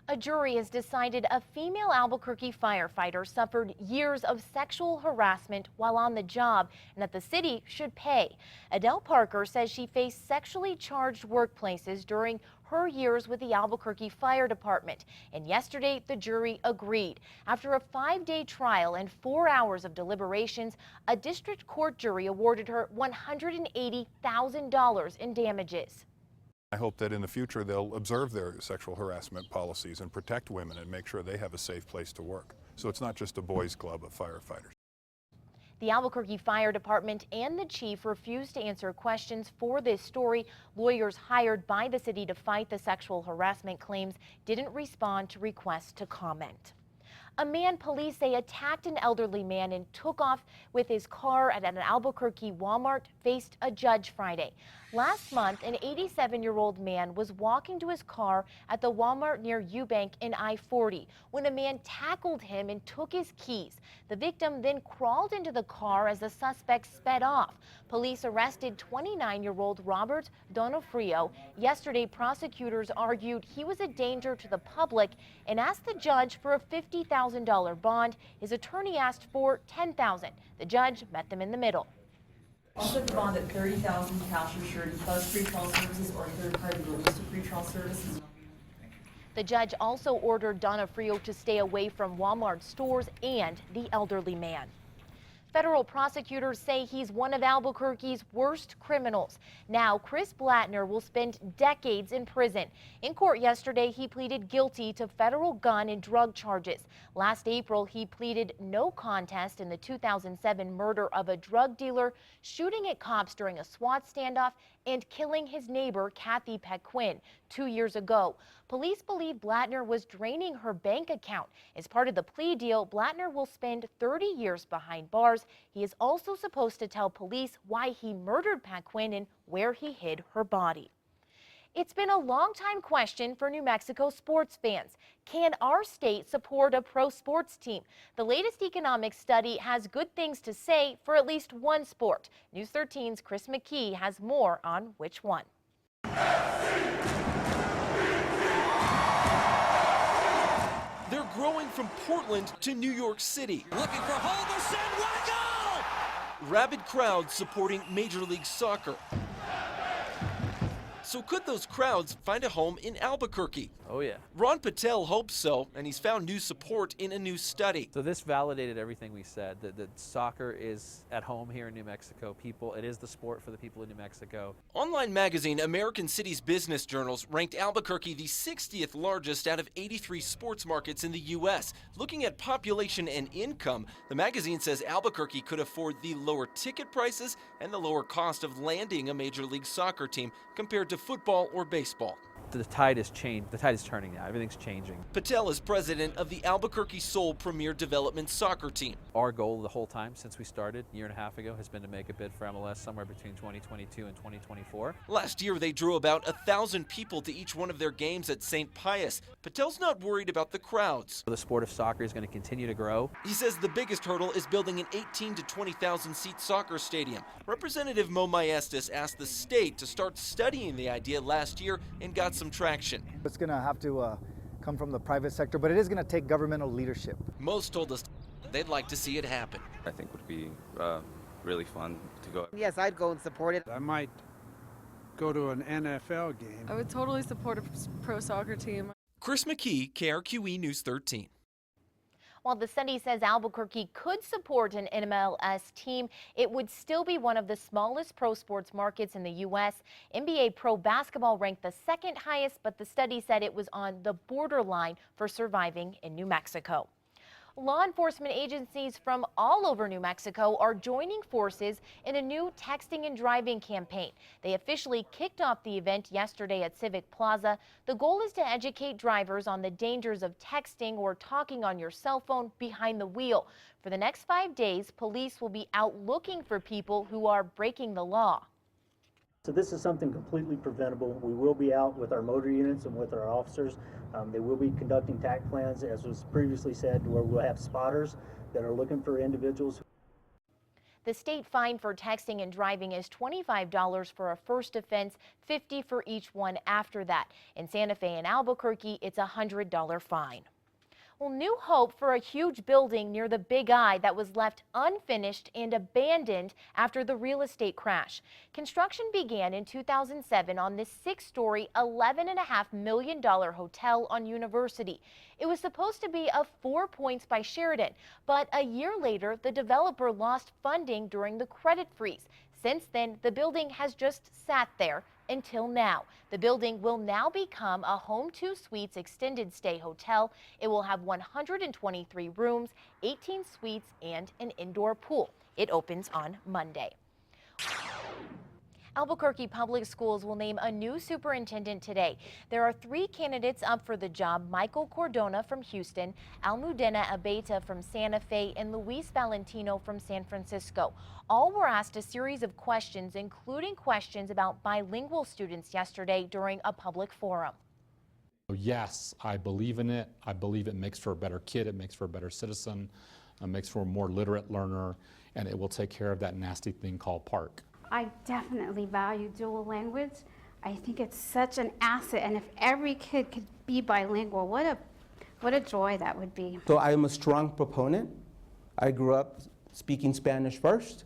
A jury has decided a female Albuquerque firefighter suffered years of sexual harassment while on the job and that the city should pay. Adele Parker says she faced sexually charged workplaces during her years with the Albuquerque Fire Department. And yesterday, the jury agreed. After a 5-day trial and 4 hours of deliberations, a district court jury awarded her $180,000 in damages. I hope that in the future they'll observe their sexual harassment policies and protect women and make sure they have a safe place to work. So it's not just a boys' club of firefighters. The Albuquerque Fire Department and the chief refused to answer questions for this story. Lawyers hired by the city to fight the sexual harassment claims didn't respond to requests to comment. A man police say attacked an elderly man and took off with his car at an Albuquerque Walmart faced a judge Friday. Last month, an 87-year-old man was walking to his car at the Walmart near Eubank in I-40 when a man tackled him and took his keys. The victim then crawled into the car as the suspect sped off. Police arrested 29-year-old Robert Donofrio. Yesterday, prosecutors argued he was a danger to the public and asked the judge for a $50,000 bond. His attorney asked for $10,000. The judge met them in the middle. I'll set the bond at $30,000 cash or surety plus pretrial services or third-party release to pretrial services. The judge also ordered Donofrio to stay away from Walmart stores and the elderly man. Federal prosecutors say he's one of Albuquerque's worst criminals. Now, Chris Blattner will spend decades in prison. In court yesterday, he pleaded guilty to federal gun and drug charges. Last April, he pleaded no contest in the 2007 murder of a drug dealer, shooting at cops during a SWAT standoff, and killing his neighbor, Kathy Pequin, 2 years ago. Police believe Blattner was draining her bank account. As part of the plea deal, Blattner will spend 30 years behind bars. He is also supposed to tell police why he murdered Pequin and where he hid her body. It's been a long-time question for New Mexico sports fans. Can our state support a pro sports team? The latest economic study has good things to say for at least one sport. News 13's Chris McKee has more on which one. They're growing from Portland to New York City. Looking for Holmes and Wacko! Rabid crowds supporting Major League Soccer. So could those crowds find a home in Albuquerque? Oh yeah. Ron Patel hopes so, and he's found new support in a new study. So this validated everything we said, that soccer is at home here in New Mexico. It is the sport for the people of New Mexico. Online magazine American Cities Business Journals ranked Albuquerque the 60th largest out of 83 sports markets in the U.S. Looking at population and income, the magazine says Albuquerque could afford the lower ticket prices and the lower cost of landing a Major League Soccer team compared to football or baseball. The tide has changed. The tide is turning now. Everything's changing. Patel is president of the Albuquerque Soul Premier Development Soccer Team. Our goal the whole time since we started a year and a half ago has been to make a bid for MLS somewhere between 2022 and 2024. Last year, they drew about 1,000 people to each one of their games at St. Pius. Patel's not worried about the crowds. The sport of soccer is going to continue to grow. He says the biggest hurdle is building an 18 to 20,000 seat soccer stadium. Representative Mo Maestas asked the state to start studying the idea last year and got some traction. It's going to have to come from the private sector, but it is going to take governmental leadership. Most told us they'd like to see it happen. I think would be really fun to go. Yes, I'd go and support it. I might go to an NFL game. I would totally support a pro soccer team. Chris McKee, KRQE News 13. While the study says Albuquerque could support an MLS team, it would still be one of the smallest pro sports markets in the U.S. NBA pro basketball ranked the second highest, but the study said it was on the borderline for surviving in New Mexico. Law enforcement agencies from all over New Mexico are joining forces in a new texting and driving campaign. They officially kicked off the event yesterday at Civic Plaza. The goal is to educate drivers on the dangers of texting or talking on your cell phone behind the wheel. For the next 5 days, police will be out looking for people who are breaking the law. So this is something completely preventable. We will be out with our motor units and with our officers. They will be conducting TAC plans, as was previously said, where we'll have spotters that are looking for individuals. The state fine for texting and driving is $25 for a first offense, $50 for each one after that. In Santa Fe and Albuquerque, it's a $100 fine. Well, new hope for a huge building near the Big I that was left unfinished and abandoned after the real estate crash. Construction began in 2007 on this 6-story, $11.5 million hotel on University. It was supposed to be a 4 Points by Sheraton, but a year later, the developer lost funding during the credit freeze. Since then, the building has just sat there until now. The building will now become a Home 2 Suites extended stay hotel. It will have 123 rooms, 18 suites, and an indoor pool. It opens on Monday. Albuquerque Public Schools will name a new superintendent today. There are 3 candidates up for the job: Michael Cordona from Houston, Almudena Abeta from Santa Fe, and Luis Valentino from San Francisco. All were asked a series of questions, including questions about bilingual students yesterday during a public forum. Yes, I believe in it. I believe it makes for a better kid, it makes for a better citizen, it makes for a more literate learner, and it will take care of that nasty thing called PARC. I definitely value dual language. I think it's such an asset, and if every kid could be bilingual, what a joy that would be. So I am a strong proponent. I grew up speaking Spanish first.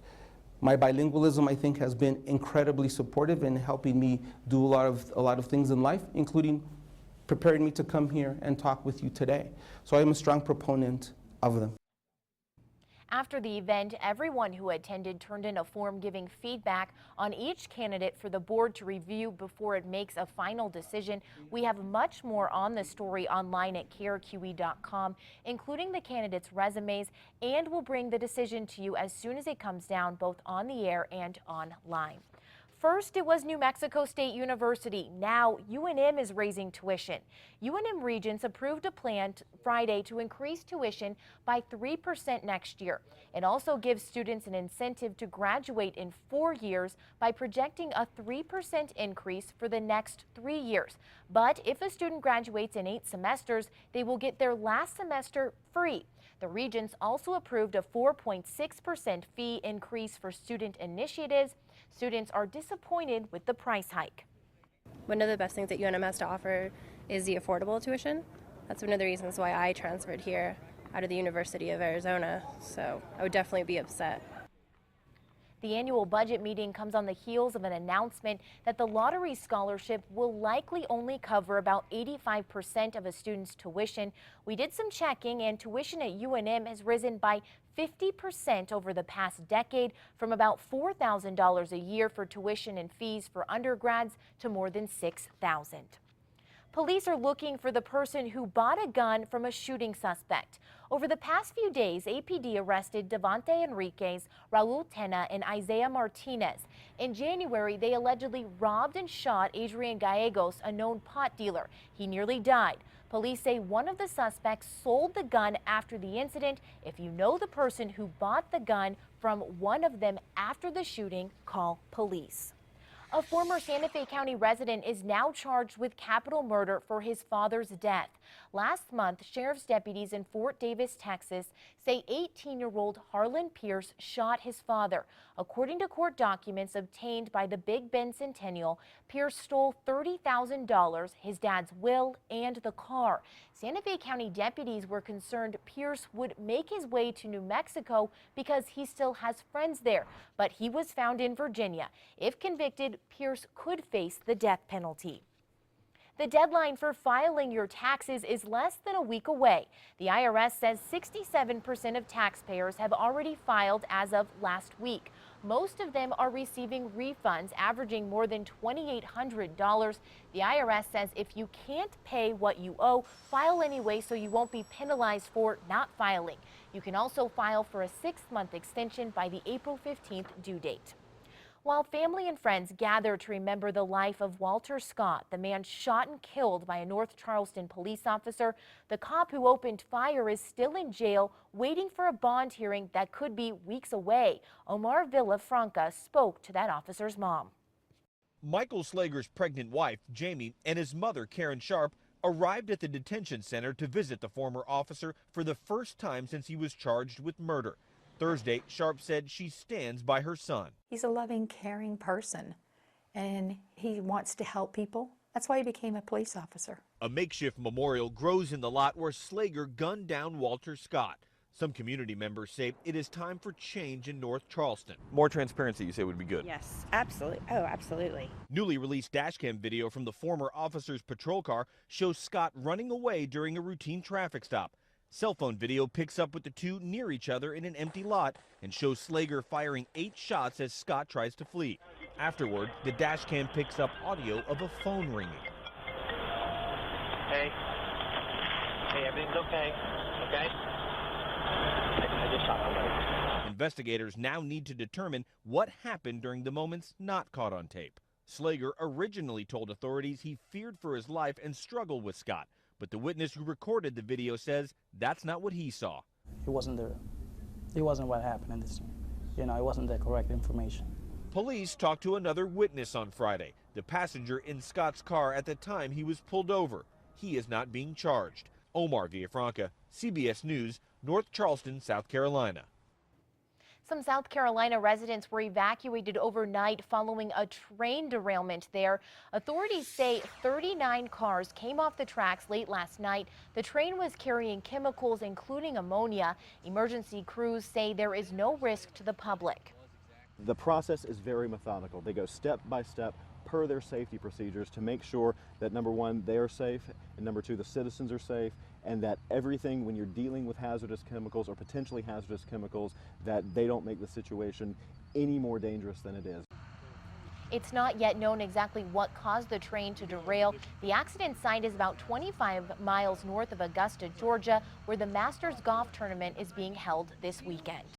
My bilingualism, I think, has been incredibly supportive in helping me do a lot of things in life, including preparing me to come here and talk with you today. So I am a strong proponent of them. After the event, everyone who attended turned in a form giving feedback on each candidate for the board to review before it makes a final decision. We have much more on the story online at KRQE.com, including the candidates' resumes, and we'll bring the decision to you as soon as it comes down, both on the air and online. First, it was New Mexico State University. Now, UNM is raising tuition. UNM Regents approved a plan Friday to increase tuition by 3% next year. It also gives students an incentive to graduate in 4 years by projecting a 3% increase for the next 3 years. But if a student graduates in 8 semesters, they will get their last semester free. The Regents also approved a 4.6% fee increase for student initiatives. Students are disappointed with the price hike. One of the best things that UNM has to offer is the affordable tuition. That's one of the reasons why I transferred here out of the University of Arizona, so I would definitely be upset. The annual budget meeting comes on the heels of an announcement that the lottery scholarship will likely only cover about 85% of a student's tuition. We did some checking, and tuition at UNM has risen by 50% over the past decade, from about $4,000 a year for tuition and fees for undergrads to more than $6,000. Police are looking for the person who bought a gun from a shooting suspect. Over the past few days, APD arrested Devante Enriquez, Raul Tena, and Isaiah Martinez. In January, they allegedly robbed and shot Adrian Gallegos, a known pot dealer. He nearly died. Police say one of the suspects sold the gun after the incident. If you know the person who bought the gun from one of them after the shooting, call police. A former Santa Fe County resident is now charged with capital murder for his father's death. Last month, sheriff's deputies in Fort Davis, Texas, say 18-year-old Harlan Pierce shot his father. According to court documents obtained by the Big Bend Centennial, Pierce stole $30,000, his dad's will, and the car. Santa Fe County deputies were concerned Pierce would make his way to New Mexico because he still has friends there, but he was found in Virginia. If convicted, Pierce could face the death penalty. The deadline for filing your taxes is less than a week away. The IRS says 67% of taxpayers have already filed as of last week. Most of them are receiving refunds averaging more than $2,800. The IRS says if you can't pay what you owe, file anyway so you won't be penalized for not filing. You can also file for a 6-month extension by the April 15th due date. While family and friends gather to remember the life of Walter Scott, the man shot and killed by a North Charleston police officer, the cop who opened fire is still in jail waiting for a bond hearing that could be weeks away. Omar Villafranca spoke to that officer's mom. Michael Slager's pregnant wife, Jamie, and his mother, Karen Sharp, arrived at the detention center to visit the former officer for the first time since he was charged with murder. Thursday, Sharp said she stands by her son. He's a loving, caring person, and he wants to help people. That's why he became a police officer. A makeshift memorial grows in the lot where Slager gunned down Walter Scott. Some community members say it is time for change in North Charleston. More transparency, you say, would be good? Yes, absolutely. Oh, absolutely. Newly released dashcam video from the former officer's patrol car shows Scott running away during a routine traffic stop. Cell phone video picks up with the two near each other in an empty lot and shows Slager firing 8 shots as Scott tries to flee. Afterward, the dashcam picks up audio of a phone ringing. Hey, everything's okay, okay? I just shot somebody. Investigators now need to determine what happened during the moments not caught on tape. Slager originally told authorities he feared for his life and struggled with Scott, but the witness who recorded the video says that's not what he saw. It wasn't what happened in this scene. You know, it wasn't the correct information. Police talked to another witness on Friday, the passenger in Scott's car at the time he was pulled over. He is not being charged. Omar Villafranca, CBS News, North Charleston, South Carolina. Some South Carolina residents were evacuated overnight following a train derailment there. Authorities say 39 cars came off the tracks late last night. The train was carrying chemicals, including ammonia. Emergency crews say there is no risk to the public. The process is very methodical. They go step by step per their safety procedures to make sure that, number one, they are safe, and number two, the citizens are safe, and that everything, when you're dealing with hazardous chemicals or potentially hazardous chemicals, that they don't make the situation any more dangerous than it is. It's not yet known exactly what caused the train to derail. The accident site is about 25 miles north of Augusta, Georgia, where the Masters Golf Tournament is being held this weekend.